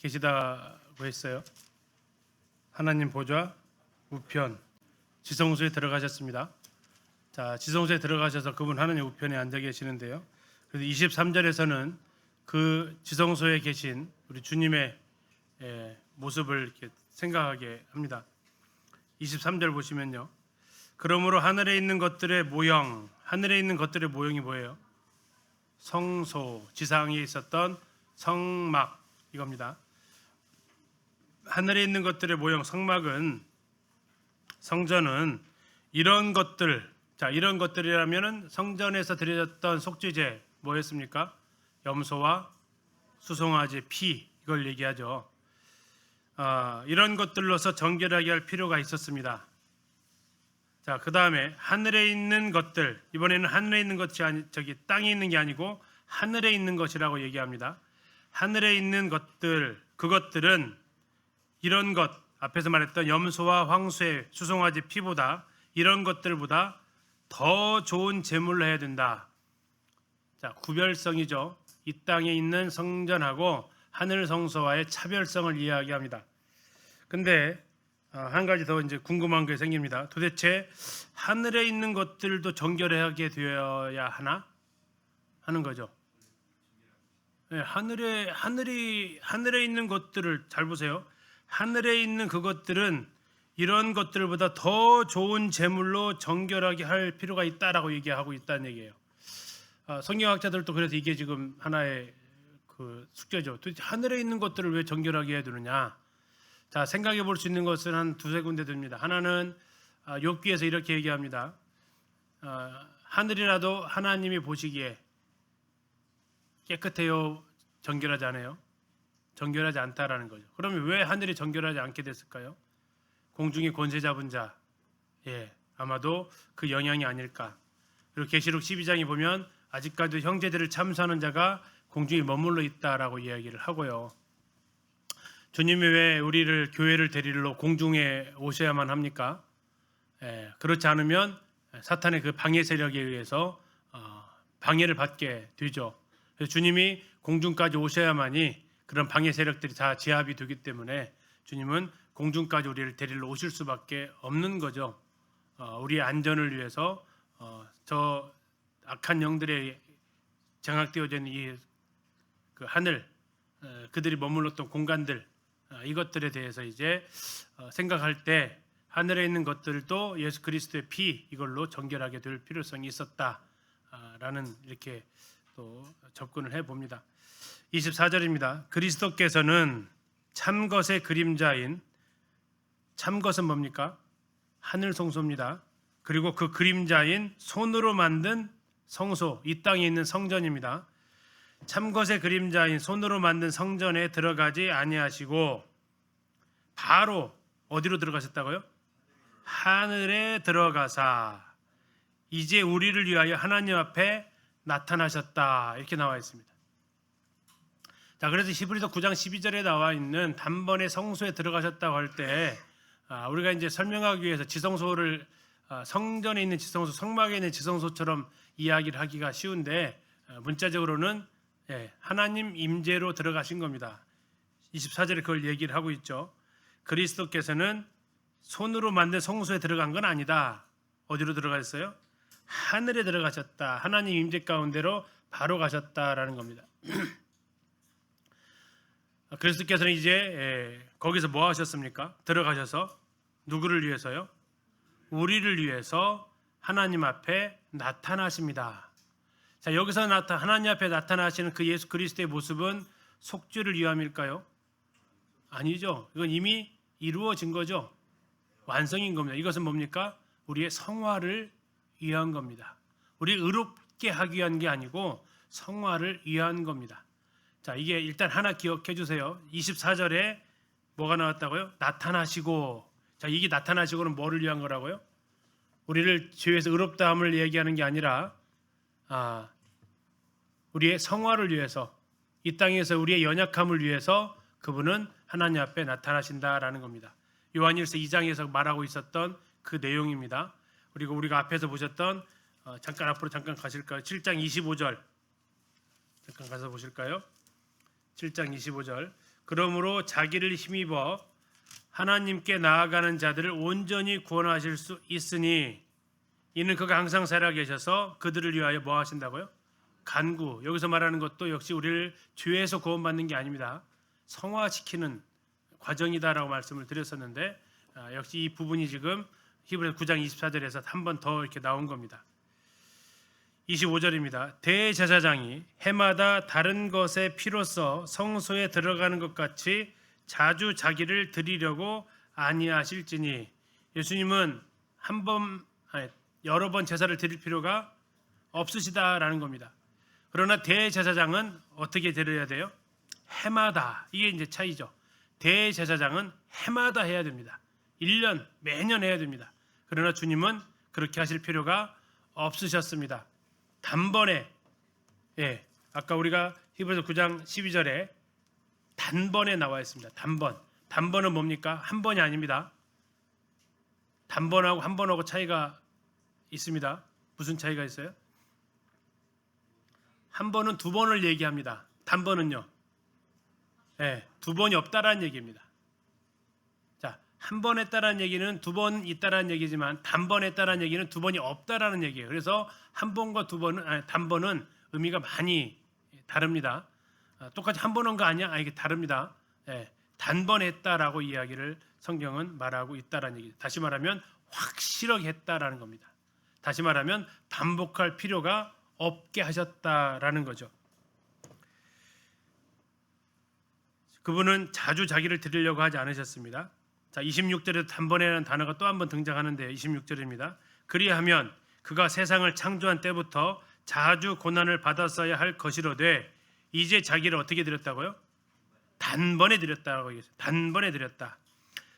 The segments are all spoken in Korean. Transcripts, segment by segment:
계시다고 했어요. 하나님 보좌 우편 지성소에 들어가셨습니다. 자, 지성소에 들어가셔서 그분 하나님 우편에 앉아 계시는데요. 그래서 23절에서는 그 지성소에 계신 우리 주님의 모습을 이렇게 생각하게 합니다. 23절 보시면요. 그러므로 하늘에 있는 것들의 모형, 하늘에 있는 것들의 모형이 뭐예요? 성소, 지상에 있었던 성막 이겁니다. 하늘에 있는 것들의 모형, 성막은, 성전은 이런 것들, 자, 이런 것들이라면은 성전에서 드려졌던 속죄제 뭐였습니까? 염소와 수송아지 피, 이걸 얘기하죠. 이런 것들로서 정결하게 할 필요가 있었습니다. 자, 그 다음에 하늘에 있는 것들, 이번에는 하늘에 있는 것이 저기 땅에 있는 게 아니고 하늘에 있는 것이라고 얘기합니다. 하늘에 있는 것들, 그것들은 이런 것, 앞에서 말했던 염소와 황소의 수송아지 피보다, 이런 것들보다 더 좋은 제물로 해야 된다. 자, 구별성이죠. 이 땅에 있는 성전하고 하늘 성소와의 차별성을 이야기합니다. 근데 한 가지 더 이제 궁금한 게 생깁니다. 도대체 하늘에 있는 것들도 정결하게 되어야 하나 하는 거죠. 네, 하늘에 있는 것들을 잘 보세요. 하늘에 있는 그것들은 이런 것들보다 더 좋은 제물로 정결하게 할 필요가 있다라고 얘기하고 있다는 얘기예요. 성경학자들도 그래서 이게 지금 하나의 그 숙제죠. 도대체 하늘에 있는 것들을 왜 정결하게 해야 되느냐? 자, 생각해 볼 수 있는 것은 한 두세 군데 됩니다. 하나는 욥기에서 이렇게 얘기합니다. 하늘이라도 하나님이 보시기에 깨끗해요, 정결하지 않아요? 정결하지 않다라는 거죠. 그러면 왜 하늘이 정결하지 않게 됐을까요? 공중의 권세 잡은 자, 아마도 그 영향이 아닐까. 그리고 계시록 12장에 보면 아직까지도 형제들을 참수하는 자가 공중에 머물러 있다라고 이야기를 하고요. 주님이 왜 우리를 교회를 데리러 공중에 오셔야만 합니까? 그렇지 않으면 사탄의 그 방해 세력에 의해서 방해를 받게 되죠. 그래서 주님이 공중까지 오셔야만이 그런 방해 세력들이 다 제압이 되기 때문에 주님은 공중까지 우리를 데리러 오실 수밖에 없는 거죠. 우리의 안전을 위해서 저 악한 영들의 장악되어져 있는 이 그 하늘, 그들이 머물렀던 공간들, 이것들에 대해서 이제 생각할 때 하늘에 있는 것들도 예수 그리스도의 피 이걸로 정결하게 될 필요성이 있었다라는 이렇게 또 접근을 해봅니다. 24절입니다. 그리스도께서는 참것의 그림자인, 참것은 뭡니까? 하늘 성소입니다. 그리고 그 그림자인 손으로 만든 성소, 이 땅에 있는 성전입니다. 참것의 그림자인 손으로 만든 성전에 들어가지 아니하시고 바로 어디로 들어가셨다고요? 하늘에 들어가사 이제 우리를 위하여 하나님 앞에 나타나셨다, 이렇게 나와 있습니다. 자, 그래서 히브리서 9장 12절에 나와 있는 단번에 성소에 들어가셨다고 할 때 우리가 이제 설명하기 위해서 지성소를 성전에 있는 지성소, 성막에 있는 지성소처럼 이야기를 하기가 쉬운데 문자적으로는 하나님 임재로 들어가신 겁니다. 24절에 그걸 얘기를 하고 있죠. 그리스도께서는 손으로 만든 성소에 들어간 건 아니다. 어디로 들어가셨어요? 하늘에 들어가셨다. 하나님 임재 가운데로 바로 가셨다라는 겁니다. 그리스도께서는 이제 거기서 뭐 하셨습니까? 들어가셔서 누구를 위해서요? 우리를 위해서 하나님 앞에 나타나십니다. 자, 여기서 하나님 앞에 나타나시는 그 예수 그리스도의 모습은 속죄를 위함일까요? 아니죠. 이건 이미 이루어진 거죠. 완성인 겁니다. 이것은 뭡니까? 우리의 성화를 위한 겁니다. 우리 의롭게 하기 위한 게 아니고 성화를 위한 겁니다. 자, 이게 일단 하나 기억해 주세요. 24절에 뭐가 나왔다고요? 나타나시고. 자, 이게 나타나시고는 뭐를 위한 거라고요? 우리를 죄에서 의롭다함을 얘기하는 게 아니라 우리의 성화를 위해서, 이 땅에서 우리의 연약함을 위해서 그분은 하나님 앞에 나타나신다라는 겁니다. 요한일서 2장에서 말하고 있었던 그 내용입니다. 그리고 우리가 앞에서 보셨던 잠깐 앞으로 잠깐 가실까요? 7장 25절 잠깐 가서 보실까요? 7장 25절 그러므로 자기를 힘입어 하나님께 나아가는 자들을 온전히 구원하실 수 있으니 이는 그가 항상 살아 계셔서 그들을 위하여 뭐 하신다고요? 간구. 여기서 말하는 것도 역시 우리를 죄에서 구원받는 게 아닙니다. 성화시키는 과정이다라고 말씀을 드렸었는데 역시 이 부분이 지금 히브리서 9장 24절에서 한 번 더 이렇게 나온 겁니다. 25절입니다. 대제사장이 해마다 다른 것의 피로써 성소에 들어가는 것 같이 자주 자기를 드리려고 아니하실지니 예수님은 여러 번 제사를 드릴 필요가 없으시다라는 겁니다. 그러나 대제사장은 어떻게 드려야 돼요? 해마다. 이게 이제 차이죠. 대제사장은 해마다 해야 됩니다. 1년 매년 해야 됩니다. 그러나 주님은 그렇게 하실 필요가 없으셨습니다. 단번에 아까 우리가 히브리서 9장 12절에 단번에 나와 있습니다. 단번은 뭡니까? 한 번이 아닙니다. 단번하고 한 번하고 차이가 있습니다. 무슨 차이가 있어요? 한 번은 두 번을 얘기합니다. 단번은요. 두 번이 없다라는 얘기입니다. 자, 한 번 했다라는 얘기는 두 번 있다라는 얘기지만 단번 했다라는 얘기는 두 번이 없다라는 얘기예요. 그래서 한 번과 단번은 의미가 많이 다릅니다. 똑같이 한 번 한 거 아니야? 이게 다릅니다. 단번 했다라고 이야기를 성경은 말하고 있다라는 얘기죠. 다시 말하면 확실하게 했다라는 겁니다. 다시 말하면 반복할 필요가 없게 하셨다라는 거죠. 그분은 자주 자기를 드리려고 하지 않으셨습니다. 자, 26절에도 단번에라는 단어가 또 한 번 등장하는데요. 26절입니다. 그리하면 그가 세상을 창조한 때부터 자주 고난을 받았어야 할 것이로되 이제 자기를 어떻게 드렸다고요? 단번에 드렸다고 얘기했어요. 단번에 드렸다.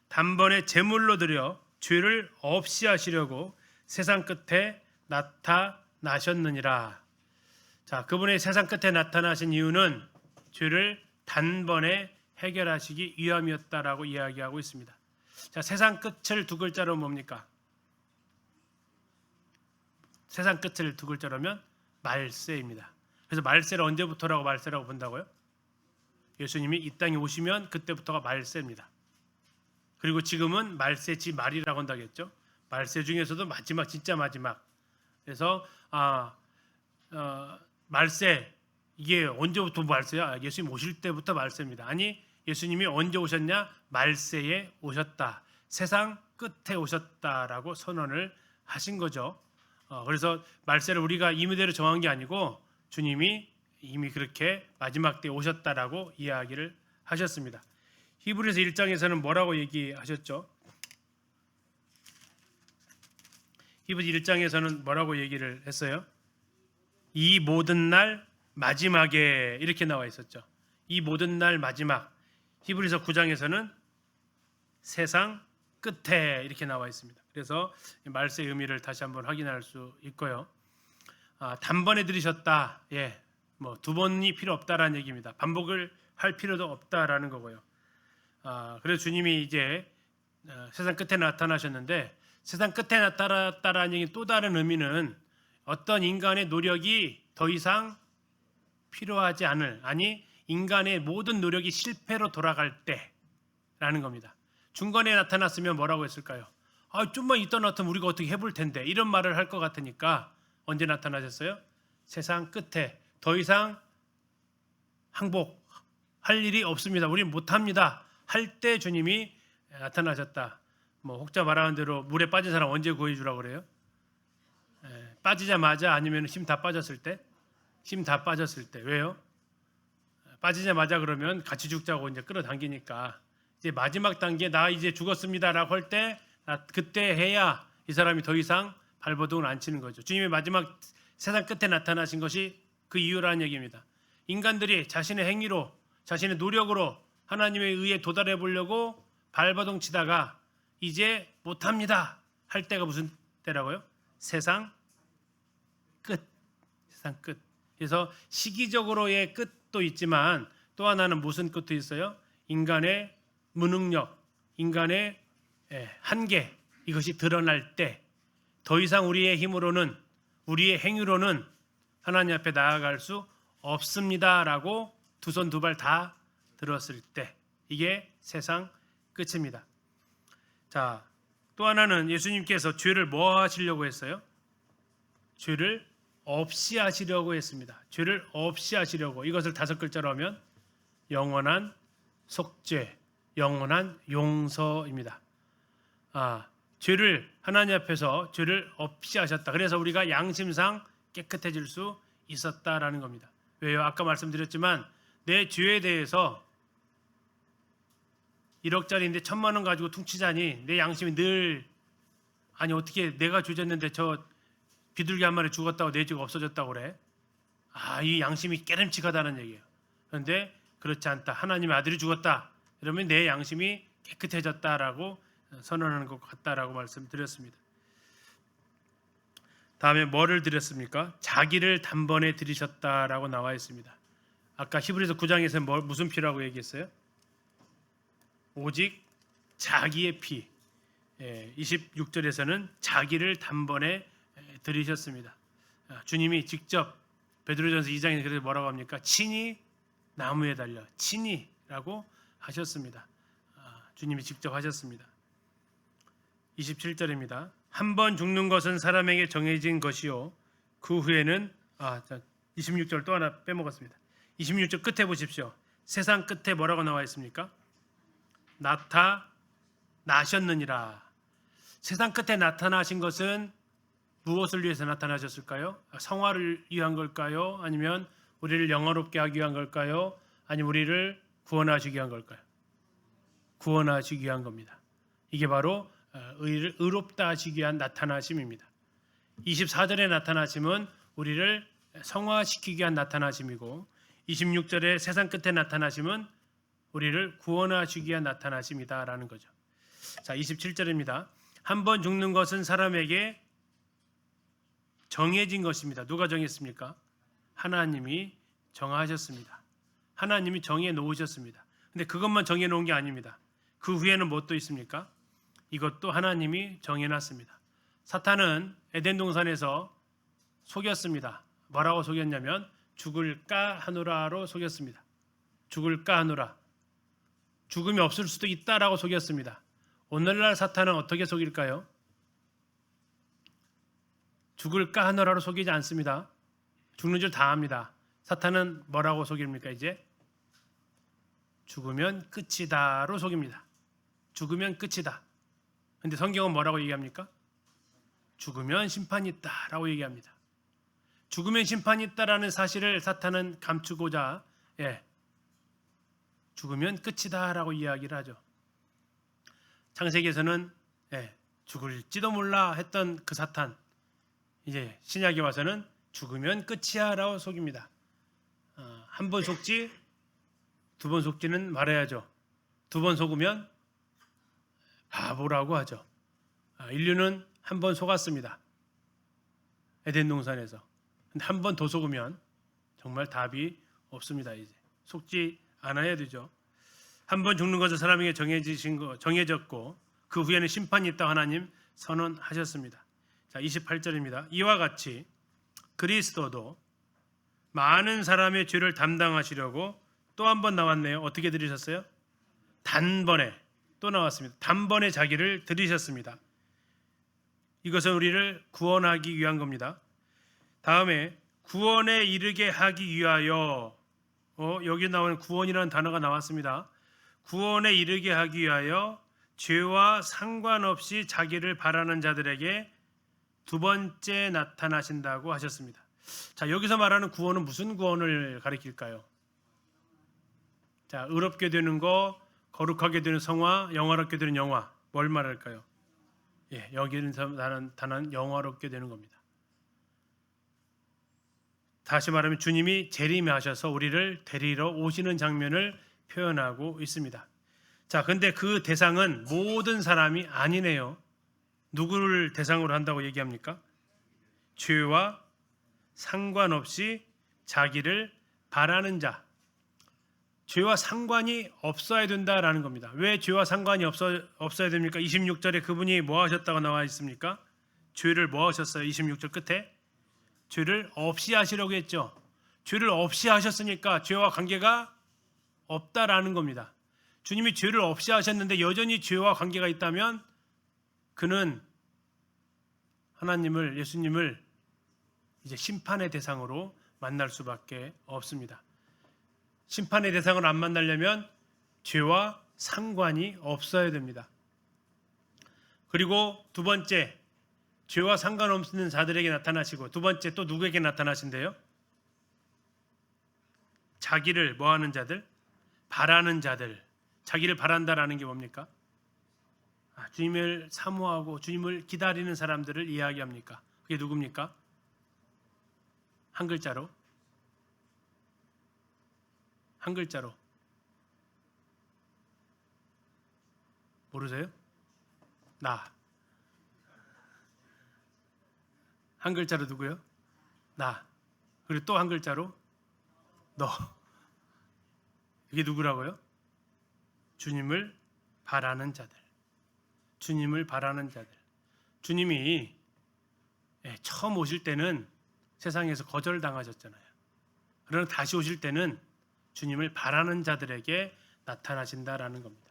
단번에 제물로 드려 죄를 없이 하시려고 세상 끝에 나타나셨느니라. 자, 그분의 세상 끝에 나타나신 이유는 죄를 단번에 해결하시기 위함이었다라고 이야기하고 있습니다. 자, 세상 끝을 두 글자로 뭡니까? 세상 끝을 두 글자로면 말세입니다. 그래서 말세를 언제부터라고 말세라고 본다고요? 예수님이 이 땅에 오시면 그때부터가 말세입니다. 그리고 지금은 말세지 말이라고 한다겠죠. 말세 중에서도 마지막, 진짜 마지막. 그래서 말세, 이게 언제부터 말세야? 예수님 오실 때부터 말세입니다. 아니, 예수님이 언제 오셨냐? 말세에 오셨다. 세상 끝에 오셨다라고 선언을 하신 거죠. 그래서 말세를 우리가 임의대로 정한 게 아니고 주님이 이미 그렇게 마지막 때에 오셨다라고 이야기를 하셨습니다. 히브리서 1장에서는 뭐라고 얘기하셨죠? 히브리서 1장에서는 뭐라고 얘기를 했어요? 이 모든 날 마지막에 이렇게 나와 있었죠. 이 모든 날 마지막. 히브리서 9장에서는 세상 끝에 이렇게 나와 있습니다. 그래서 말세의 의미를 다시 한번 확인할 수 있고요. 단번에 들으셨다. 뭐 두 번이 필요 없다라는 얘기입니다. 반복을 할 필요도 없다라는 거고요. 그래서 주님이 이제 세상 끝에 나타나셨는데 세상 끝에 나타났다라는 얘기 또 다른 의미는 어떤 인간의 노력이 더 이상 필요하지 않을, 아니 인간의 모든 노력이 실패로 돌아갈 때라는 겁니다. 중간에 나타났으면 뭐라고 했을까요? 좀만 있다 나타나면 우리가 어떻게 해볼 텐데 이런 말을 할 것 같으니까 언제 나타나셨어요? 세상 끝에 더 이상 항복할 일이 없습니다. 우리는 못합니다. 할 때 주님이 나타나셨다. 뭐 혹자 말하는 대로 물에 빠진 사람 언제 구해주라고 그래요? 빠지자마자 아니면 힘 다 빠졌을 때? 힘 다 빠졌을 때. 왜요? 빠지자마자 그러면 같이 죽자고 이제 끌어당기니까 이제 마지막 단계 나 이제 죽었습니다라고 할 때 그때 해야 이 사람이 더 이상 발버둥을 안 치는 거죠. 주님의 마지막 세상 끝에 나타나신 것이 그 이유라는 얘기입니다. 인간들이 자신의 행위로 자신의 노력으로 하나님에 의해 도달해 보려고 발버둥 치다가 이제 못합니다 할 때가 무슨 때라고요? 세상 끝. 세상 끝. 그래서 시기적으로의 끝도 있지만 또 하나는 무슨 끝도 있어요? 인간의 무능력, 인간의 한계, 이것이 드러날 때 더 이상 우리의 힘으로는, 우리의 행위로는 하나님 앞에 나아갈 수 없습니다라고 두 손 두 발 다 들었을 때, 이게 세상 끝입니다. 자, 또 하나는 예수님께서 죄를 뭐 하시려고 했어요? 죄를 없이 하시려고 했습니다. 죄를 없이 하시려고. 이것을 5글자로 하면 영원한 속죄, 영원한 용서입니다. 죄를 하나님 앞에서 죄를 없이 하셨다. 그래서 우리가 양심상 깨끗해질 수 있었다라는 겁니다. 왜요? 아까 말씀드렸지만 내 죄에 대해서 1억짜리인데 1,000만 원 가지고 퉁치자니 내 양심이 늘 아니 어떻게 내가 죄졌는데 저 비둘기 한 마리 죽었다고 내 죄가 없어졌다고 그래? 이 양심이 깨름칙하다는 얘기예요. 그런데 그렇지 않다. 하나님의 아들이 죽었다. 그러면 내 양심이 깨끗해졌다라고 선언하는 것 같다라고 말씀드렸습니다. 다음에 뭐를 드렸습니까? 자기를 단번에 드리셨다라고 나와 있습니다. 아까 히브리서 9장에서 무슨 피라고 얘기했어요? 오직 자기의 피. 26절에서는 자기를 단번에 드리셨습니다. 주님이 직접 베드로전서 2장에 그래서 뭐라고 합니까? 친히 나무에 달려 친히라고 하셨습니다. 주님이 직접 하셨습니다. 27절입니다. 한 번 죽는 것은 사람에게 정해진 것이요 그 후에는 26절 또 하나 빼먹었습니다. 26절 끝에 보십시오. 세상 끝에 뭐라고 나와 있습니까? 나타나셨느니라. 세상 끝에 나타나신 것은 무엇을 위해서 나타나셨을까요? 성화를 위한 걸까요? 아니면 우리를 영화롭게 하기 위한 걸까요? 아니면 우리를 구원하시기 위한 걸까요? 구원하시기 위한 겁니다. 이게 바로 의롭다 하시기 위한 나타나심입니다. 24절의 나타나심은 우리를 성화시키기 위한 나타나심이고 26절의 세상 끝에 나타나심은 우리를 구원하시기 위한 나타나심이다라는 거죠. 자, 27절입니다. 한 번 죽는 것은 사람에게 정해진 것입니다. 누가 정했습니까? 하나님이 정하셨습니다. 하나님이 정해 놓으셨습니다. 근데 그것만 정해 놓은 게 아닙니다. 그 후에는 무엇도 있습니까? 이것도 하나님이 정해 놨습니다. 사탄은 에덴 동산에서 속였습니다. 뭐라고 속였냐면 죽을까 하노라로 속였습니다. 죽을까 하노라. 죽음이 없을 수도 있다라고 속였습니다. 오늘날 사탄은 어떻게 속일까요? 죽을까 하노라로 속이지 않습니다. 죽는 줄 다 압니다. 사탄은 뭐라고 속입니까? 이제 죽으면 끝이다로 속입니다. 죽으면 끝이다. 근데 성경은 뭐라고 얘기합니까? 죽으면 심판이 있다라고 얘기합니다. 죽으면 심판이 있다라는 사실을 사탄은 감추고자 죽으면 끝이다라고 이야기를 하죠. 창세기에서는 죽을지도 몰라 했던 그 사탄, 이제 신약에 와서는 죽으면 끝이야라고 속입니다. 한 번 속지, 2번 속지는 말해야죠. 2번 속으면 바보라고 하죠. 인류는 한 번 속았습니다. 에덴 동산에서. 근데 한 번 더 속으면 정말 답이 없습니다. 이제 속지 않아야 되죠. 한 번 죽는 것은 사람에게 정해졌고 그 후에는 심판이 있다 하나님 선언하셨습니다. 자, 28절입니다. 이와 같이 그리스도도 많은 사람의 죄를 담당하시려고 또 한 번 나왔네요. 어떻게 들으셨어요? 단번에 또 나왔습니다. 단번에 자기를 들이셨습니다. 이것은 우리를 구원하기 위한 겁니다. 다음에 구원에 이르게 하기 위하여 여기 나오는 구원이라는 단어가 나왔습니다. 구원에 이르게 하기 위하여 죄와 상관없이 자기를 바라는 자들에게 2번째 나타나신다고 하셨습니다. 자, 여기서 말하는 구원은 무슨 구원을 가리킬까요? 자, 의롭게 되는 거, 거룩하게 되는 성화, 영화롭게 되는 영화, 뭘 말할까요? 여기는 단은 영화롭게 되는 겁니다. 다시 말하면 주님이 재림하셔서 우리를 데리러 오시는 장면을 표현하고 있습니다. 자, 근데 그 대상은 모든 사람이 아니네요. 누구를 대상으로 한다고 얘기합니까? 죄와 상관없이 자기를 바라는 자. 죄와 상관이 없어야 된다라는 겁니다. 왜 죄와 상관이 없어야 됩니까? 26절에 그분이 뭐 하셨다고 나와 있습니까? 죄를 뭐 하셨어요? 26절 끝에 죄를 없이 하시려고 했죠. 죄를 없이 하셨으니까 죄와 관계가 없다라는 겁니다. 주님이 죄를 없이 하셨는데 여전히 죄와 관계가 있다면 그는 하나님을, 예수님을 이제 심판의 대상으로 만날 수밖에 없습니다. 심판의 대상을 안 만나려면 죄와 상관이 없어야 됩니다. 그리고 두 번째, 죄와 상관없는 자들에게 나타나시고, 두 번째 또 누구에게 나타나신대요? 자기를 뭐하는 자들? 바라는 자들. 자기를 바란다라는 게 뭡니까? 주님을 사모하고 주님을 기다리는 사람들을 이야기합니까? 그게 누굽니까? 한 글자로. 한 글자로. 모르세요? 나. 한 글자로 누구요? 나. 그리고 또 한 글자로 너. 이게 누구라고요? 주님을 바라는 자들. 주님을 바라는 자들. 주님이 처음 오실 때는 세상에서 거절당하셨잖아요. 그러나 다시 오실 때는 주님을 바라는 자들에게 나타나신다라는 겁니다.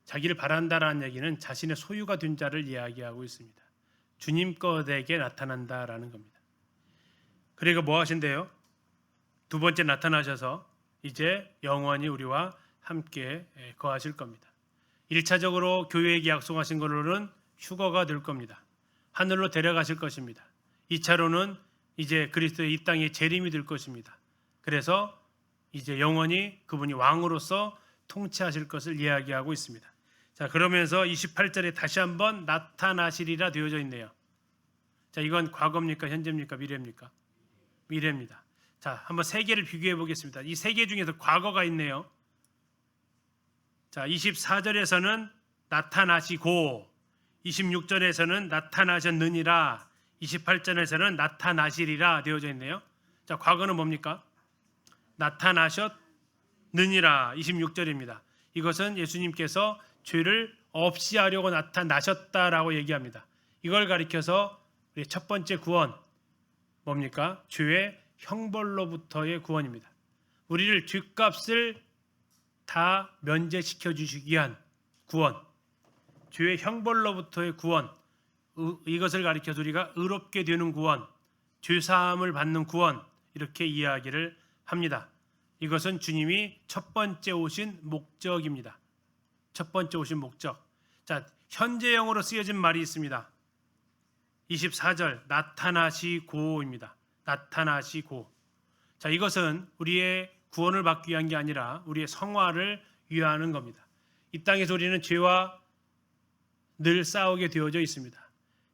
자기를 바란다라는 얘기는 자신의 소유가 된 자를 이야기하고 있습니다. 주님 것에게 나타난다라는 겁니다. 그리고 뭐 하신대요? 두 번째 나타나셔서 이제 영원히 우리와 함께 거하실 겁니다. 1차적으로 교회에게 약속하신 걸로는 휴거가 될 겁니다. 하늘로 데려가실 것입니다. 2차로는 이제 그리스도의 이 땅의 재림이 될 것입니다. 그래서 이제 영원히 그분이 왕으로서 통치하실 것을 이야기하고 있습니다. 자, 그러면서 28절에 다시 한번 나타나시리라 되어져 있네요. 자, 이건 과거입니까? 현재입니까? 미래입니까? 미래입니다. 자, 한번 세 개를 비교해 보겠습니다. 이 세 개 중에서 과거가 있네요. 자, 24절에서는 나타나시고, 26절에서는 나타나셨느니라, 28절에서는 나타나시리라 되어져 있네요. 자, 과거는 뭡니까? 나타나셨느니라, 26절입니다. 이것은 예수님께서 죄를 없이 하려고 나타나셨다라고 얘기합니다. 이걸 가리켜서 우리 첫 번째 구원 뭡니까? 죄의 형벌로부터의 구원입니다. 우리를 죄값을 다 면제시켜 주시기 위한 구원, 죄의 형벌로부터의 구원, 이것을 가리켜서 우리가 의롭게 되는 구원, 죄사함을 받는 구원, 이렇게 이야기를 합니다. 이것은 주님이 첫 번째 오신 목적입니다. 첫 번째 오신 목적. 자, 현재형으로 쓰여진 말이 있습니다. 24절 나타나시고입니다. 나타나시고. 자, 이것은 우리의 구원을 받기 위한 게 아니라 우리의 성화를 위하는 겁니다. 이 땅에서 우리는 죄와 늘 싸우게 되어져 있습니다.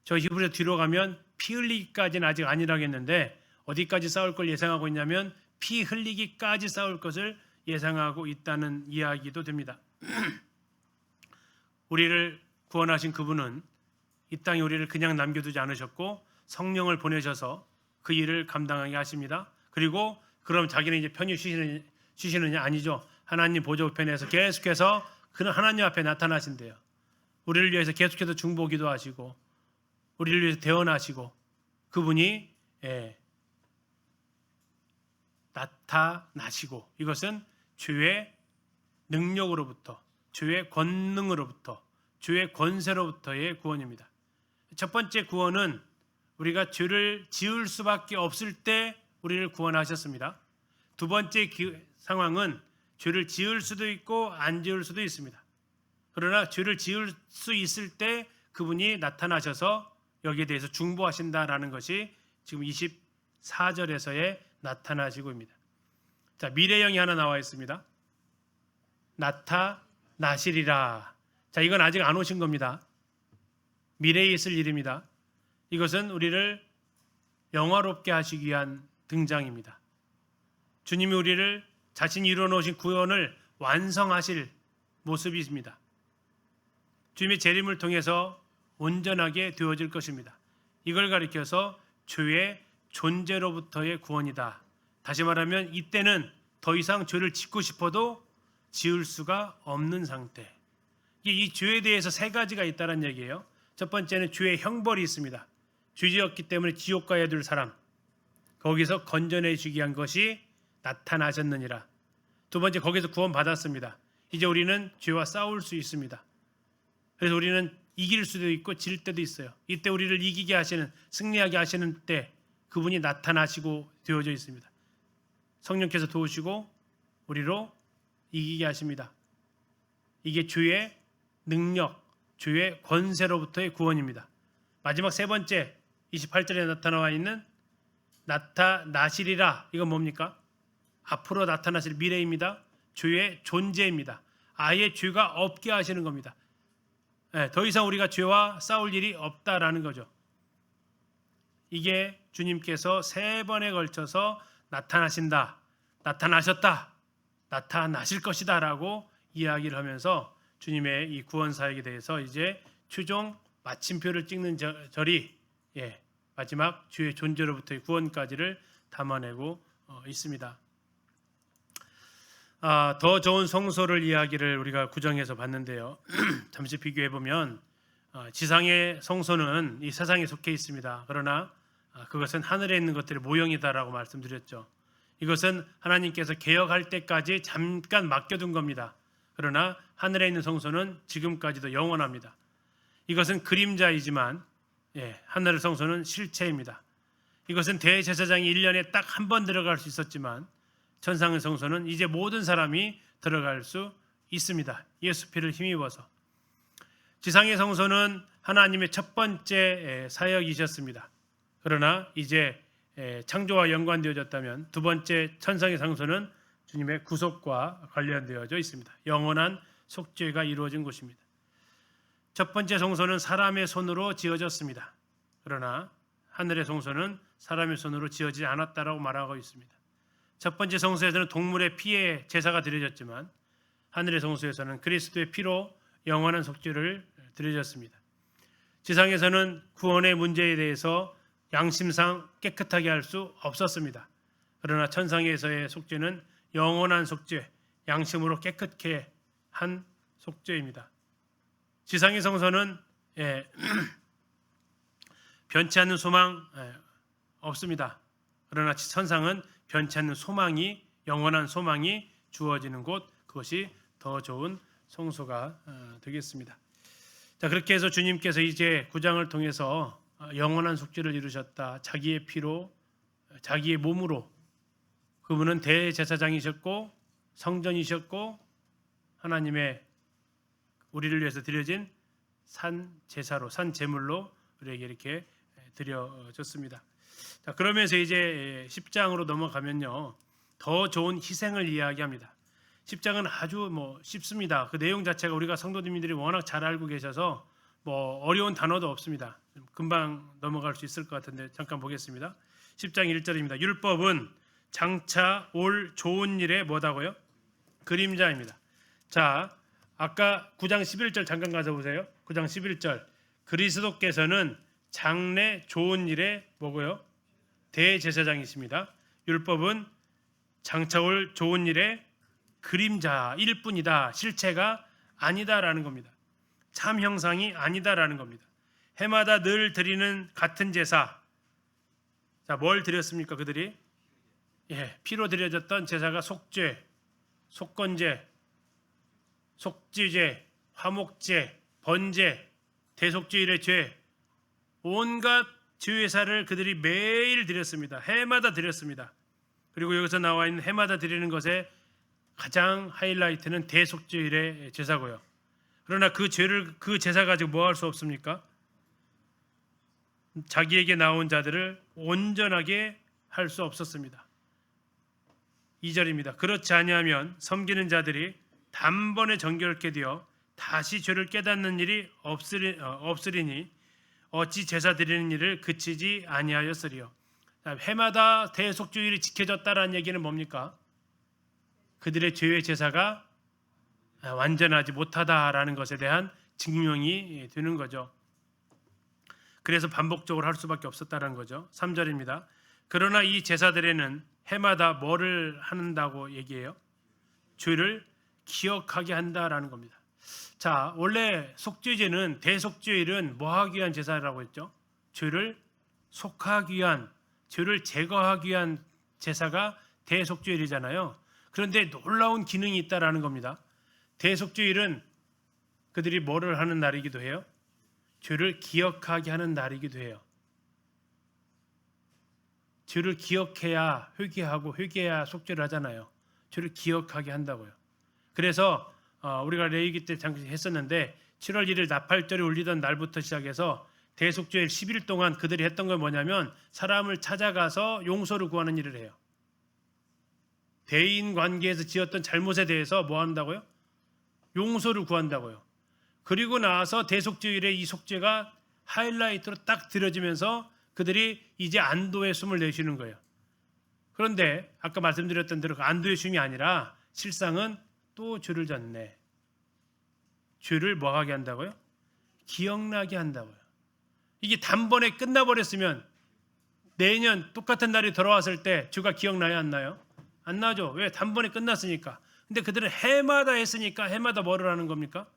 저 히브리서 뒤로 가면 피 흘리기까지는 아직 아니라겠는데 어디까지 싸울 걸 예상하고 있냐면 피 흘리기까지 싸울 것을 예상하고 있다는 이야기도 됩니다. 우리를 구원하신 그분은 이 땅에 우리를 그냥 남겨두지 않으셨고 성령을 보내셔서 그 일을 감당하게 하십니다. 그리고 그럼 자기는 이제 편히 쉬시느냐? 아니죠. 하나님 보좌 우편에서 계속해서 그는 하나님 앞에 나타나신대요. 우리를 위해서 계속해서 중보기도 하시고 우리를 위해서 대언하시고 그분이 나타나시고, 이것은 죄의 능력으로부터, 죄의 권능으로부터, 죄의 권세로부터의 구원입니다. 첫 번째 구원은 우리가 죄를 지을 수밖에 없을 때 우리를 구원하셨습니다. 두 번째 상황은 죄를 지을 수도 있고 안 지을 수도 있습니다. 그러나 죄를 지을 수 있을 때 그분이 나타나셔서 여기에 대해서 중보하신다라는 것이 지금 24절에서의 나타나시고입니다. 자, 미래형이 하나 나와 있습니다. 나타나시리라. 자, 이건 아직 안 오신 겁니다. 미래에 있을 일입니다. 이것은 우리를 영화롭게 하시기 위한 등장입니다. 주님이 우리를 자신이 이루어놓으신 구원을 완성하실 모습입니다. 주님의 재림을 통해서 온전하게 되어질 것입니다. 이걸 가리켜서 죄의 존재로부터의 구원이다. 다시 말하면 이때는 더 이상 죄를 짓고 싶어도 지을 수가 없는 상태. 이 죄에 대해서 세 가지가 있다는 얘기예요. 첫 번째는 죄의 형벌이 있습니다. 죄 지었기 때문에 지옥 가야 될 사람, 거기서 건져내 주기 위한 것이 나타나셨느니라. 두 번째, 거기서 구원 받았습니다. 이제 우리는 죄와 싸울 수 있습니다. 그래서 우리는 이길 수도 있고 질 때도 있어요. 이때 우리를 이기게 하시는, 승리하게 하시는 때 그분이 나타나시고 되어져 있습니다. 성령께서 도우시고 우리로 이기게 하십니다. 이게 주의 능력, 주의 권세로부터의 구원입니다. 마지막 세 번째 28절에 나타나와 있는 나타나시리라. 이건 뭡니까? 앞으로 나타나실 미래입니다. 주의 존재입니다. 아예 죄가 없게 하시는 겁니다. 더 이상 우리가 죄와 싸울 일이 없다라는 거죠. 이게 주님께서 세 번에 걸쳐서 나타나신다, 나타나셨다, 나타나실 것이다 라고 이야기를 하면서 주님의 이 구원 사역에 대해서 이제 최종 마침표를 찍는 절이 마지막 주의 존재로부터의 구원까지를 담아내고 있습니다. 더 좋은 성소를 이야기를 우리가 구정에서 봤는데요. 잠시 비교해 보면 지상의 성소는 이 세상에 속해 있습니다. 그러나 그것은 하늘에 있는 것들의 모형이다라고 말씀드렸죠. 이것은 하나님께서 개혁할 때까지 잠깐 맡겨둔 겁니다. 그러나 하늘에 있는 성소는 지금까지도 영원합니다. 이것은 그림자이지만 하늘의 성소는 실체입니다. 이것은 대제사장이 1년에 딱 한 번 들어갈 수 있었지만 천상의 성소는 이제 모든 사람이 들어갈 수 있습니다. 예수 피를 힘입어서. 지상의 성소는 하나님의 첫 번째 사역이셨습니다. 그러나 이제 창조와 연관되어졌다면 두 번째 천상의 성소는 주님의 구속과 관련되어져 있습니다. 영원한 속죄가 이루어진 곳입니다. 첫 번째 성소는 사람의 손으로 지어졌습니다. 그러나 하늘의 성소는 사람의 손으로 지어지지 않았다라고 말하고 있습니다. 첫 번째 성소에서는 동물의 피에 제사가 드려졌지만 하늘의 성소에서는 그리스도의 피로 영원한 속죄를 드려졌습니다. 지상에서는 구원의 문제에 대해서 양심상 깨끗하게 할 수 없었습니다. 그러나 천상에서의 속죄는 영원한 속죄, 양심으로 깨끗게 한 속죄입니다. 지상의 성소는 변치 않는 소망 없습니다. 그러나 천상은 변치 않는 소망이, 영원한 소망이 주어지는 곳, 그것이 더 좋은 성소가 되겠습니다. 자, 그렇게 해서 주님께서 이제 9장을 통해서 영원한 속죄를 이루셨다. 자기의 피로, 자기의 몸으로. 그분은 대제사장이셨고 성전이셨고 하나님의 우리를 위해서 드려진 산 제사로, 산 제물로 우리에게 이렇게 드려졌습니다. 자, 그러면서 이제 10장으로 넘어가면요, 더 좋은 희생을 이야기합니다. 10장은 아주 쉽습니다. 그 내용 자체가 우리가 성도님들이 워낙 잘 알고 계셔서 어려운 단어도 없습니다. 금방 넘어갈 수 있을 것 같은데 잠깐 보겠습니다. 10장 1절입니다. 율법은 장차 올 좋은 일에 뭐다고요? 그림자입니다. 자, 아까 9장 11절 잠깐 가서 보세요. 9장 11절. 그리스도께서는 장래 좋은 일에 뭐고요? 대제사장이십니다. 율법은 장차 올 좋은 일의 그림자일 뿐이다. 실체가 아니다라는 겁니다. 참 형상이 아니다라는 겁니다. 해마다 늘 드리는 같은 제사. 자, 뭘 드렸습니까? 그들이 피로 드려졌던 제사가 속죄, 속건제, 속죄제, 화목제, 번제, 대속죄일의 죄, 온갖 제사를 그들이 매일 드렸습니다. 해마다 드렸습니다. 그리고 여기서 나와 있는 해마다 드리는 것의 가장 하이라이트는 대속죄일의 제사고요. 그러나 그 제사 가지고 뭐 할 수 없습니까? 자기에게 나온 자들을 온전하게 할 수 없었습니다. 2절입니다. 그렇지 아니하면 섬기는 자들이 단번에 정결케 되어 다시 죄를 깨닫는 일이 없으리니 어찌 제사 드리는 일을 그치지 아니하였으리요. 해마다 대속죄일이 지켜졌다라는 얘기는 뭡니까? 그들의 죄의 제사가 완전하지 못하다라는 것에 대한 증명이 되는 거죠. 그래서 반복적으로 할 수밖에 없었다는 거죠. 3절입니다. 그러나 이 제사들에는 해마다 뭐를 한다고 얘기해요? 죄를 기억하게 한다라는 겁니다. 자, 원래 속죄제는, 대속죄일은 뭐 하기 위한 제사라고 했죠? 죄를 속하기 위한, 죄를 제거하기 위한 제사가 대속죄일이잖아요. 그런데 놀라운 기능이 있다라는 겁니다. 대속주일은 그들이 뭐를 하는 날이기도 해요? 주를 기억하게 하는 날이기도 해요. 주를 기억해야 회개하고 회개해야 속죄를 하잖아요. 주를 기억하게 한다고요. 그래서 우리가 레위기 때 잠깐 했었는데 7월 1일 나팔절이 울리던 날부터 시작해서 대속죄일 10일 동안 그들이 했던 건 뭐냐면 사람을 찾아가서 용서를 구하는 일을 해요. 대인 관계에서 지었던 잘못에 대해서 뭐 한다고요? 용서를 구한다고요. 그리고 나서 대속죄일에 이 속죄가 하이라이트로 딱 들어지면서 그들이 이제 안도의 숨을 내쉬는 거예요. 그런데 아까 말씀드렸던 대로 그 안도의 숨이 아니라 실상은 또 주를 졌네. 주를 뭐 하게 한다고요? 기억나게 한다고요. 이게 단번에 끝나버렸으면 내년 똑같은 날이 돌아왔을 때 주가 기억나요, 안 나요? 안 나죠. 왜? 단번에 끝났으니까. 근데 그들은 해마다 했으니까 해마다 뭐를 하는 겁니까?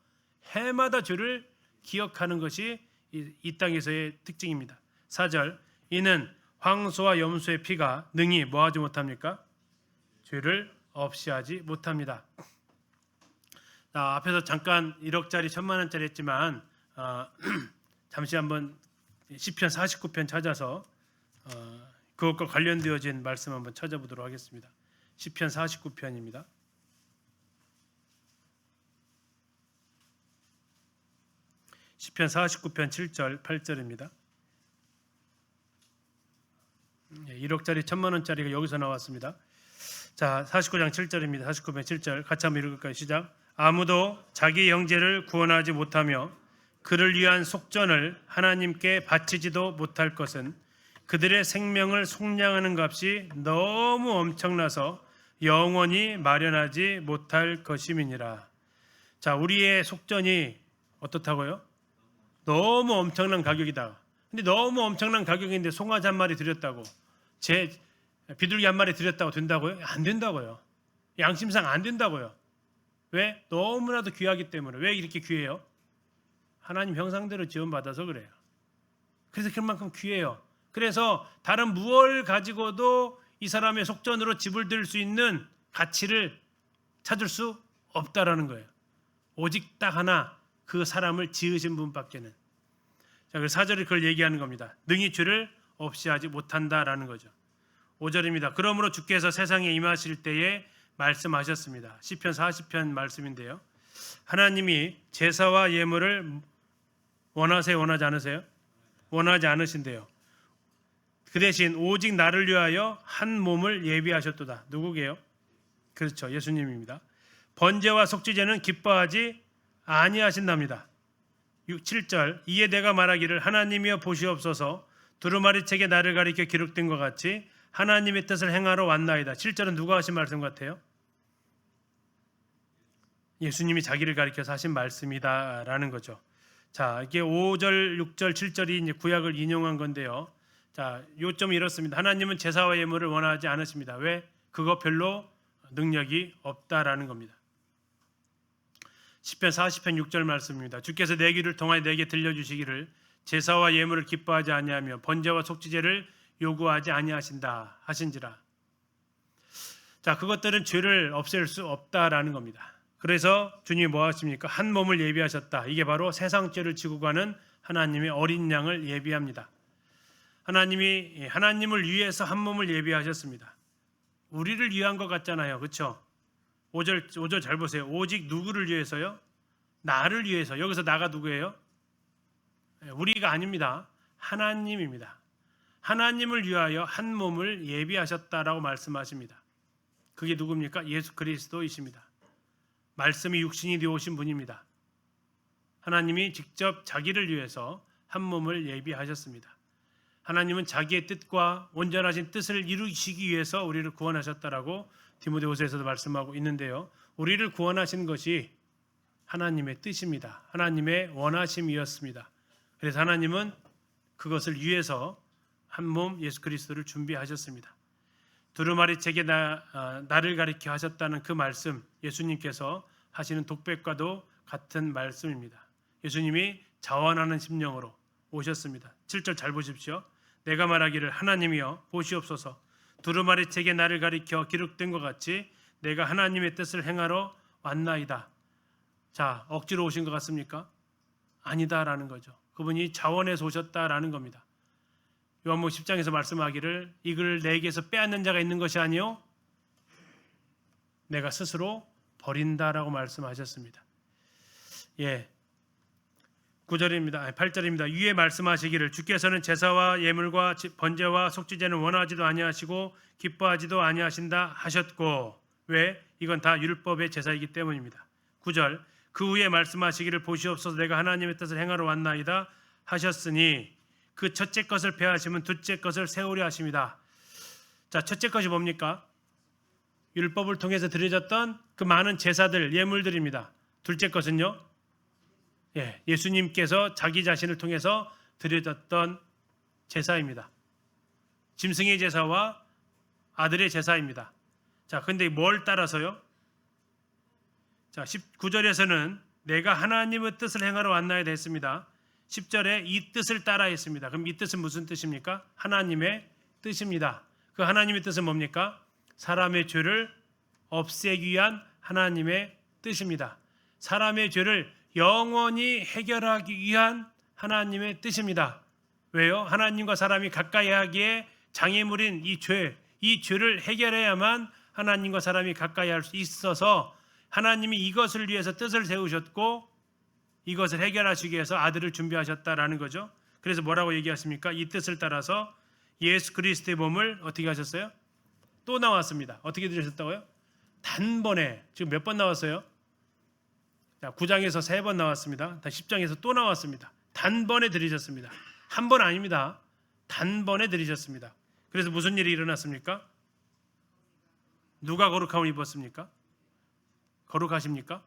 해마다 주를 기억하는 것이 이 땅에서의 특징입니다. 4절, 이는 황소와 염소의 피가 능히 뭐하지 못합니까? 죄를 없이 하지 못합니다. 앞에서 잠깐 1억짜리 1000만원짜리 했지만 잠시 한번 시편 49편 찾아서 그것과 관련되어진 말씀 한번 찾아보도록 하겠습니다. 시편 49편입니다. 시편 49편 7절 8절입니다. 1억짜리 1000만원짜리가 여기서 나왔습니다. 자, 49장 7절입니다. 49편 7절 같이 한번 읽을까요? 시작. 아무도 자기 영재를 구원하지 못하며 그를 위한 속전을 하나님께 바치지도 못할 것은 그들의 생명을 속량하는 값이 너무 엄청나서 영원히 마련하지 못할 것임이니라. 자, 우리의 속전이 어떻다고요? 너무 엄청난 가격이다. 근데 너무 엄청난 가격인데 송아지 한 마리 드렸다고, 비둘기 한 마리 드렸다고 된다고요? 안 된다고요. 양심상 안 된다고요. 왜? 너무나도 귀하기 때문에. 왜 이렇게 귀해요? 하나님 형상대로 지원받아서 그래요. 그래서 그만큼 귀해요. 그래서 다른 무엇을 가지고도 이 사람의 속전으로 지불될 수 있는 가치를 찾을 수 없다라는 거예요. 오직 딱 하나, 그 사람을 지으신 분밖에는. 자, 그래서 4절이 그걸 얘기하는 겁니다. 능히 죄를 없이 하지 못한다라는 거죠. 5절입니다. 그러므로 주께서 세상에 임하실 때에 말씀하셨습니다. 시편 40편 말씀인데요. 하나님이 제사와 예물을 원하세요? 원하지 않으세요? 원하지 않으신대요. 그 대신 오직 나를 위하여 한 몸을 예비하셨도다. 누구게요? 그렇죠. 예수님입니다. 번제와 속죄제는 기뻐하지 아니하신답니다. 7절, 이에 내가 말하기를 하나님이여 보시옵소서, 두루마리 책에 나를 가리켜 기록된 것 같이 하나님의 뜻을 행하러 왔나이다. 7절은 누가 하신 말씀 같아요? 예수님이 자기를 가리켜서 하신 말씀이다라는 거죠. 자, 이게 5절, 6절, 7절이 이제 구약을 인용한 건데요. 자, 요점이 이렇습니다. 하나님은 제사와 예물을 원하지 않으십니다. 왜? 그거 별로 능력이 없다라는 겁니다. 시편 40편 6절 말씀입니다. 주께서 내 귀를 통하여 내게 들려주시기를 제사와 예물을 기뻐하지 아니하며 번제와 속죄제를 요구하지 아니하신다 하신지라. 자, 그것들은 죄를 없앨 수 없다라는 겁니다. 그래서 주님이 뭐 하십니까? 한 몸을 예비하셨다. 이게 바로 세상 죄를 지고 가는 하나님의 어린 양을 예비합니다. 하나님이 하나님을 위해서 한 몸을 예비하셨습니다. 우리를 위한 것 같잖아요. 그렇죠? 5절 잘 보세요. 오직 누구를 위해서요? 나를 위해서. 여기서 나가 누구예요? 우리가 아닙니다. 하나님입니다. 하나님을 위하여 한 몸을 예비하셨다라고 말씀하십니다. 그게 누굽니까? 예수 그리스도이십니다. 말씀이 육신이 되어 오신 분입니다. 하나님이 직접 자기를 위해서 한 몸을 예비하셨습니다. 하나님은 자기의 뜻과 온전하신 뜻을 이루시기 위해서 우리를 구원하셨다라고 디모데후서에서도 말씀하고 있는데요. 우리를 구원하신 것이 하나님의 뜻입니다. 하나님의 원하심이었습니다. 그래서 하나님은 그것을 위해서 한 몸 예수 그리스도를 준비하셨습니다. 두루마리 책에 나를 가리켜 하셨다는 그 말씀, 예수님께서 하시는 독백과도 같은 말씀입니다. 예수님이 자원하는 심령으로 오셨습니다. 7절 잘 보십시오. 내가 말하기를 하나님이여 보시옵소서, 두루마리 책에 나를 가리켜 기록된 것 같이 내가 하나님의 뜻을 행하러 왔나이다. 자, 억지로 오신 것 같습니까? 아니다라는 거죠. 그분이 자원해서 오셨다라는 겁니다. 요한복음 10장에서 말씀하기를 이걸 내게서 빼앗는 자가 있는 것이 아니요 내가 스스로 버린다라고 말씀하셨습니다. 예. 9절입니다. 8절입니다. 위에 말씀하시기를 주께서는 제사와 예물과 번제와 속죄제는 원하지도 아니하시고 기뻐하지도 아니하신다 하셨고 왜? 이건 다 율법의 제사이기 때문입니다. 9절 그 후에 말씀하시기를 보시옵소서 내가 하나님의 뜻을 행하러 왔나이다 하셨으니 그 첫째 것을 폐하시면 둘째 것을 세우려 하십니다. 자, 첫째 것이 뭡니까? 율법을 통해서 드려졌던 그 많은 제사들, 예물들입니다. 둘째 것은요? 예수님께서 자기 자신을 통해서 드려졌던 제사입니다. 짐승의 제사와 아들의 제사입니다. 자, 근데 뭘 따라서요? 자, 19절에서는 내가 하나님의 뜻을 행하러 왔나이다 했습니다. 10절에 이 뜻을 따라 했습니다. 그럼 이 뜻은 무슨 뜻입니까? 하나님의 뜻입니다. 그 하나님의 뜻은 뭡니까? 사람의 죄를 없애기 위한 하나님의 뜻입니다. 사람의 죄를 영원히 해결하기 위한 하나님의 뜻입니다. 왜요? 하나님과 사람이 가까이 하기에 장애물인 이 죄를 해결해야만 하나님과 사람이 가까이 할 수 있어서 하나님이 이것을 위해서 뜻을 세우셨고 이것을 해결하시기 위해서 아들을 준비하셨다라는 거죠. 그래서 뭐라고 얘기하십니까? 이 뜻을 따라서 예수 그리스도의 몸을 어떻게 하셨어요? 또 나왔습니다. 어떻게 들으셨다고요? 단번에. 지금 몇 번 나왔어요? 자, 9장에서 3번 나왔습니다. 10장에서 또 나왔습니다. 단번에 들으셨습니다. 한 번 아닙니다. 단번에 들으셨습니다. 그래서 무슨 일이 일어났습니까? 누가 거룩함을 입었습니까? 거룩하십니까?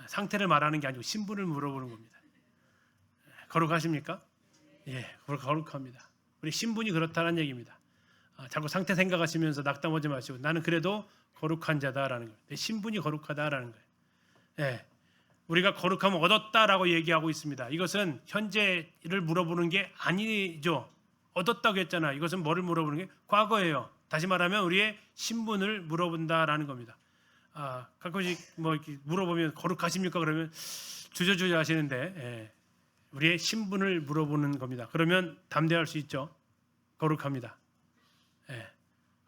상태를 말하는 게 아니고 신분을 물어보는 겁니다. 거룩하십니까? 예, 거룩합니다. 우리 신분이 그렇다는 얘기입니다. 자꾸 상태 생각하시면서 낙담하지 마시고 나는 그래도 거룩한 자다라는 거예요. 내 신분이 거룩하다라는 거예요. 예, 우리가 거룩함을 얻었다라고 얘기하고 있습니다. 이것은 현재를 물어보는 게 아니죠. 얻었다고 했잖아. 이것은 뭐를 물어보는 게 과거예요. 다시 말하면 우리의 신분을 물어본다라는 겁니다. 가끔씩 뭐 이렇게 물어보면 거룩하십니까? 그러면 주저주저 하시는데 우리의 신분을 물어보는 겁니다. 그러면 담대할 수 있죠. 거룩합니다.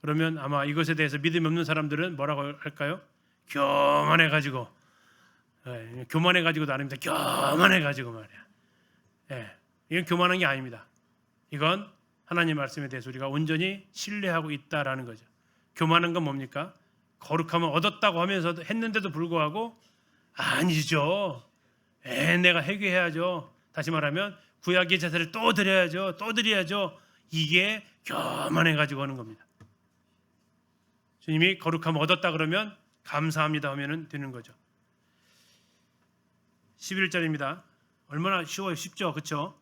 그러면 아마 이것에 대해서 믿음이 없는 사람들은 뭐라고 할까요? 교만해가지고 교만해가지고도 아닙니다. 교만해가지고 말이야. 이건 교만한 게 아닙니다. 이건 하나님 말씀에 대해서 우리가 온전히 신뢰하고 있다라는 거죠. 교만한 건 뭡니까? 거룩함을 얻었다고 하면서도 했는데도 불구하고 아니죠. 내가 회개해야죠. 다시 말하면 구약의 제사를 또 드려야죠. 또 드려야죠. 이게 교만해가지고 하는 겁니다. 주님이 거룩함을 얻었다 그러면 감사합니다 하면 되는 거죠. 11절입니다. 얼마나 쉬워요. 쉽죠. 그렇죠?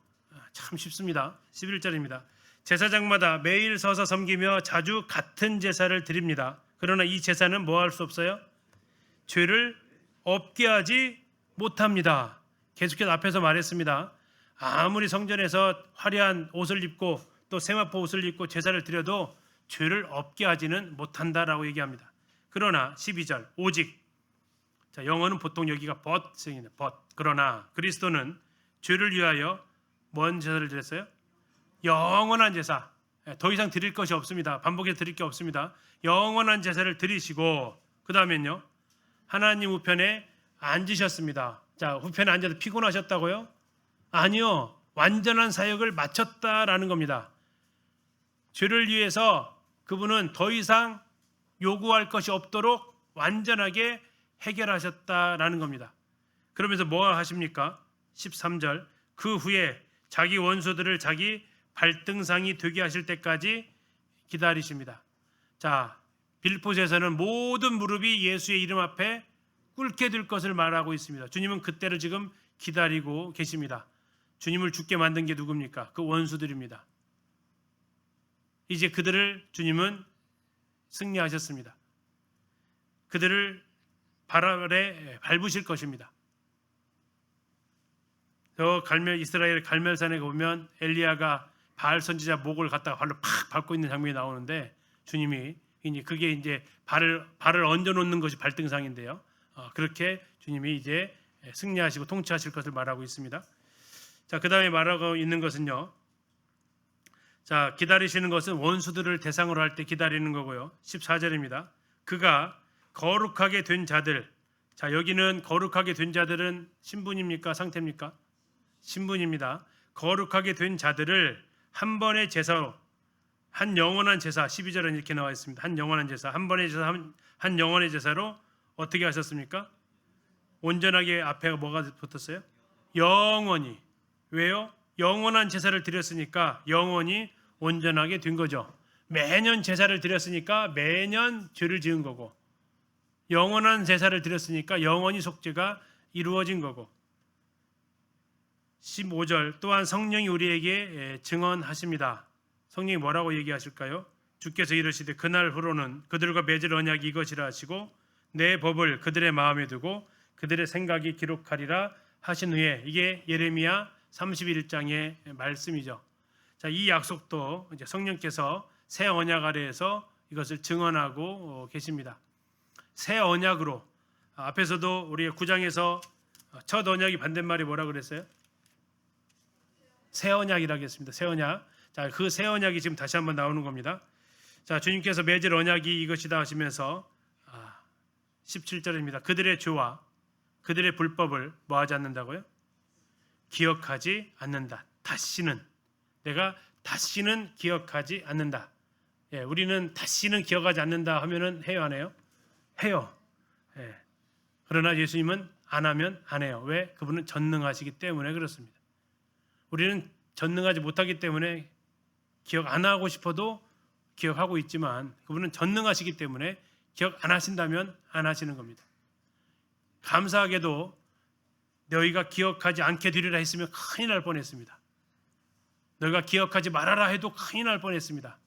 참 쉽습니다. 11절입니다. 제사장마다 매일 서서 섬기며 자주 같은 제사를 드립니다. 그러나 이 제사는 뭐 할 수 없어요? 죄를 없게 하지 못합니다. 계속해서 앞에서 말했습니다. 아무리 성전에서 화려한 옷을 입고 또 세마포 옷을 입고 제사를 드려도 죄를 없게 하지는 못한다라고 얘기합니다. 그러나 12절 오직 자, 영어는 보통 여기가 but입니다. 그러나 그리스도는 죄를 위하여 뭔 제사를 드렸어요? 영원한 제사. 더 이상 드릴 것이 없습니다. 반복해서 드릴 게 없습니다. 영원한 제사를 드리시고 그 다음엔요. 하나님 우편에 앉으셨습니다. 자, 우편에 앉아서 피곤하셨다고요? 아니요. 완전한 사역을 마쳤다라는 겁니다. 죄를 위해서 그분은 더 이상 요구할 것이 없도록 완전하게 해결하셨다라는 겁니다. 그러면서 뭐 하십니까? 13절 그 후에 자기 원수들을 자기 발등상이 되게 하실 때까지 기다리십니다. 자, 빌립보서에서는 모든 무릎이 예수의 이름 앞에 꿇게 될 것을 말하고 있습니다. 주님은 그때를 지금 기다리고 계십니다. 주님을 죽게 만든 게 누굽니까? 그 원수들입니다. 이제 그들을 주님은 승리하셨습니다. 그들을 발 아래 밟으실 것입니다. 저 이스라엘 갈멜산에 보면 엘리야가 바알 선지자 목을 갖다가 발로 팍 밟고 있는 장면이 나오는데 주님이 그게 이제 발을 얹어 놓는 것이 발등상인데요. 그렇게 주님이 이제 승리하시고 통치하실 것을 말하고 있습니다. 자, 그 다음에 말하고 있는 것은요. 자, 기다리시는 것은 원수들을 대상으로 할 때 기다리는 거고요. 14절입니다. 그가 거룩하게 된 자들. 자, 여기는 거룩하게 된 자들은 신분입니까? 상태입니까? 신분입니다. 거룩하게 된 자들을 한 번의 제사로, 한 영원한 제사, 12절은 이렇게 나와 있습니다. 한 영원한 제사, 한 번의 제사, 한 영원의 제사로 어떻게 하셨습니까? 온전하게 앞에 뭐가 붙었어요? 영원히. 왜요? 영원한 제사를 드렸으니까 영원히 온전하게 된 거죠. 매년 제사를 드렸으니까 매년 죄를 지은 거고, 영원한 제사를 드렸으니까 영원히 속죄가 이루어진 거고. 15절 또한 성령이 우리에게 증언하십니다. 성령이 뭐라고 얘기하실까요? 주께서 이르시되 그날 후로는 그들과 맺을 언약이 이것이라 하시고 내 법을 그들의 마음에 두고 그들의 생각이 기록하리라 하신 후에, 이게 예레미야 31장의 말씀이죠. 자, 이 약속도 이제 성령께서 새 언약 아래에서 이것을 증언하고 계십니다. 새 언약으로, 앞에서도 우리 9장에서 첫 언약이 반대말이 뭐라 그랬어요? 새 언약이라고 했습니다. 새 언약. 자, 그 새 언약이 지금 다시 한번 나오는 겁니다. 자, 주님께서 맺을 언약이 이것이다 하시면서 17절입니다. 그들의 죄와 그들의 불법을 뭐 하지 않는다고요? 기억하지 않는다. 다시는, 내가 다시는 기억하지 않는다. 예, 우리는 다시는 기억하지 않는다 하면은 해요, 안 해요? 해요. 예. 그러나 예수님은 안 하면 안 해요. 왜? 그분은 전능하시기 때문에 그렇습니다. 우리는 전능하지 못하기 때문에 기억 안 하고 싶어도 기억하고 있지만, 그분은 전능하시기 때문에 기억 안 하신다면 안 하시는 겁니다. 감사하게도 너희가 기억하지 않게 되리라 했으면 큰일 날 뻔했습니다. 너희가 기억하지 말아라 해도 큰일 날 뻔했습니다.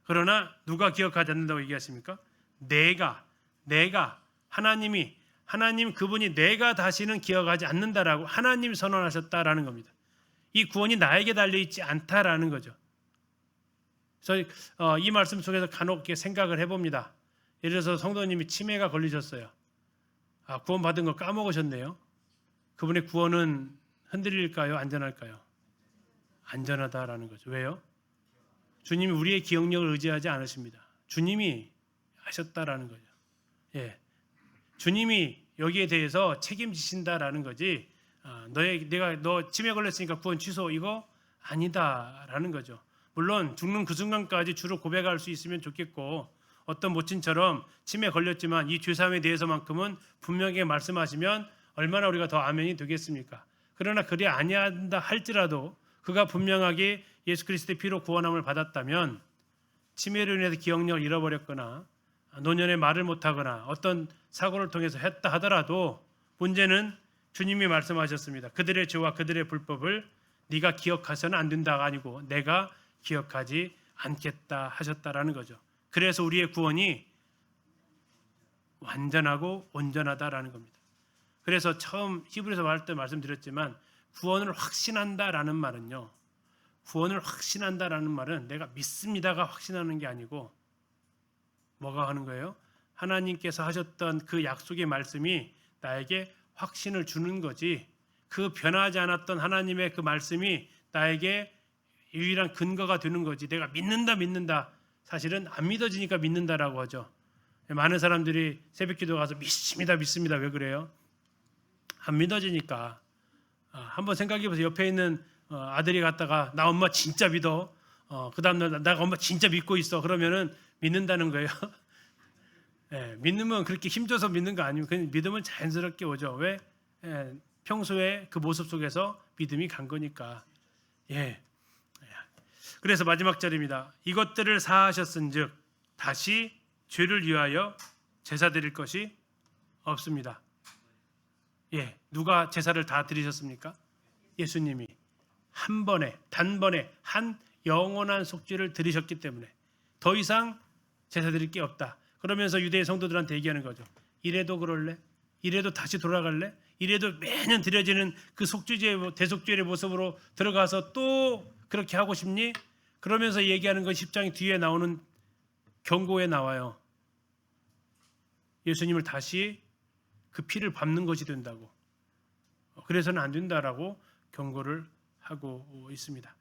그러나 누가 기억하지 않는다고 얘기하십니까? 내가 하나님 그분이 내가 다시는 기억하지 않는다라고 하나님이 선언하셨다라는 겁니다. 이 구원이 나에게 달려있지 않다라는 거죠. 그래서 이 말씀 속에서 간혹 이렇게 생각을 해봅니다. 예를 들어서 성도님이 치매가 걸리셨어요. 구원 받은 거 까먹으셨네요. 그분의 구원은 흔들릴까요? 안전할까요? 안전하다라는 거죠. 왜요? 주님이 우리의 기억력을 의지하지 않으십니다. 주님이 하셨다라는 거죠. 예, 주님이 여기에 대해서 책임지신다라는 거지. 너 치매 걸렸으니까 구원 취소, 이거 아니다라는 거죠. 물론 죽는 그 순간까지 주로 고백할 수 있으면 좋겠고, 어떤 모친처럼 치매 걸렸지만 이 죄사함에 대해서만큼은 분명하게 말씀하시면 얼마나 우리가 더 아멘이 되겠습니까? 그러나 그리 아니한다 할지라도 그가 분명하게 예수 그리스도의 피로 구원함을 받았다면, 치매로 인해서 기억력을 잃어버렸거나 노년에 말을 못하거나 어떤 사고를 통해서 했다 하더라도 문제는 주님이 말씀하셨습니다. 그들의 죄와 그들의 불법을 네가 기억하서는 안 된다가 아니고 내가 기억하지 않겠다 하셨다라는 거죠. 그래서 우리의 구원이 완전하고 온전하다라는 겁니다. 그래서 처음 히브리서 말할 때 말씀드렸지만, 구원을 확신한다라는 말은요, 구원을 확신한다라는 말은 내가 믿습니다가 확신하는 게 아니고 뭐가 하는 거예요? 하나님께서 하셨던 그 약속의 말씀이 나에게 확신을 주는 거지, 그 변하지 않았던 하나님의 그 말씀이 나에게 유일한 근거가 되는 거지. 내가 믿는다 사실은 안 믿어지니까 믿는다라고 하죠. 많은 사람들이 새벽기도 가서 믿습니다. 왜 그래요? 안 믿어지니까. 한번 생각해보세요. 옆에 있는 아들이 갔다가 나 엄마 진짜 믿어. 그 다음날 나 엄마 진짜 믿고 있어. 그러면은 믿는다는 거예요. 예, 믿으면 그렇게 힘줘서 믿는 거 아니고 그냥 믿음은 자연스럽게 오죠. 왜? 평소에 그 모습 속에서 믿음이 간 거니까. 예. 그래서 마지막 절입니다. 이것들을 사하셨은즉 다시 죄를 위하여 제사 드릴 것이 없습니다. 예, 누가 제사를 다 드리셨습니까? 예수님이 한 번에, 단번에 한 영원한 속죄를 드리셨기 때문에 더 이상 제사 드릴 게 없다. 그러면서 유대 성도들한테 얘기하는 거죠. 이래도 그럴래? 이래도 다시 돌아갈래? 이래도 매년 드려지는 그 속죄제, 대속죄의 모습으로 들어가서 또 그렇게 하고 싶니? 그러면서 얘기하는 건 10장 뒤에 나오는 경고에 나와요. 예수님을 다시 그 피를 밟는 것이 된다고. 그래서는 안 된다라고 경고를 하고 있습니다.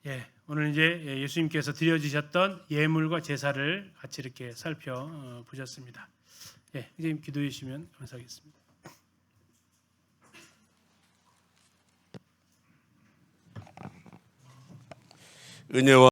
예, 오늘 이제 예수님께서 드려지셨던 예물과 제사를 같이 이렇게 살펴보셨습니다. 예, 이제 기도해 주시면 감사하겠습니다. 은혜와